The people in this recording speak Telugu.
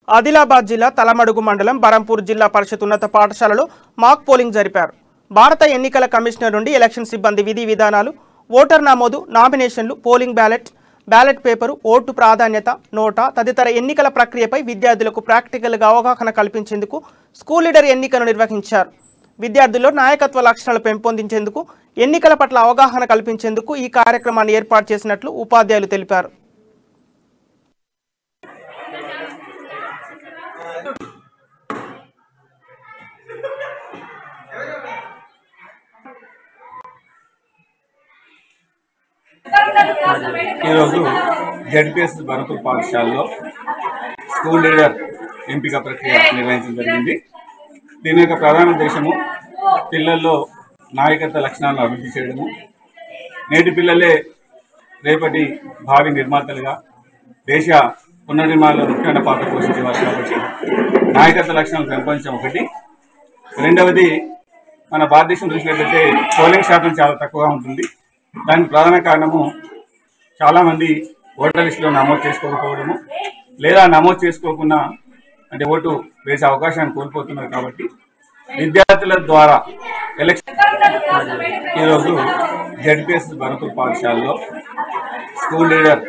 ఆదిలాబాద్ జిల్లా తలమడుగు మండలం బరంపూర్ జిల్లా పరిషత్ ఉన్నత పాఠశాలలో మాక్ పోలింగ్ జరిపారు. భారత ఎన్నికల కమిషనర్ నుండి ఎలక్షన్ సిబ్బంది విధి విధానాలు, ఓటర్ నమోదు, నామినేషన్లు, పోలింగ్ బ్యాలెట్ పేపరు, ఓటు ప్రాధాన్యత, నోటా తదితర ఎన్నికల ప్రక్రియపై విద్యార్థులకు ప్రాక్టికల్గా అవగాహన కల్పించేందుకు స్కూల్ లీడర్ ఎన్నికను నిర్వహించారు. విద్యార్థుల్లో నాయకత్వ లక్షణాలు పెంపొందించేందుకు, ఎన్నికల పట్ల అవగాహన కల్పించేందుకు ఈ కార్యక్రమాన్ని ఏర్పాటు చేసినట్లు ఉపాధ్యాయులు తెలిపారు. ఈరోజు జెడ్పీఎస్ బరంపూర్ పాఠశాలలో స్కూల్ లీడర్ ఎంపిక ప్రక్రియ నిర్వహించడం జరిగింది. దీని యొక్క ప్రధాన ఉద్దేశము పిల్లల్లో నాయకత్వ లక్షణాలను అభివృద్ధి చేయడము, నేటి పిల్లలే రేపటి భావి నిర్మాతలుగా దేశ పునర్నిర్మాణంలో ముఖ్యమైన పాత్ర పోషించేవారు కాబట్టి నాయకత్వ లక్షణాలు పెంపొందించడం ఒకటి. రెండవది, మన భారతదేశం చూసినట్లయితే పోలింగ్ శాతం చాలా తక్కువగా ఉంటుంది. దానికి ప్రధాన కారణము చాలామంది ఓటర్ లిస్టులో నమోదు చేసుకోకపోవడము, లేదా నమోదు చేసుకోకుండా అంటే ఓటు వేసే అవకాశాన్ని కోల్పోతున్నారు. కాబట్టి విద్యార్థుల ద్వారా ఎలక్షన్ ఈరోజు జెడ్పీఎస్ బరంపూర్ పాఠశాలలో స్కూల్ లీడర్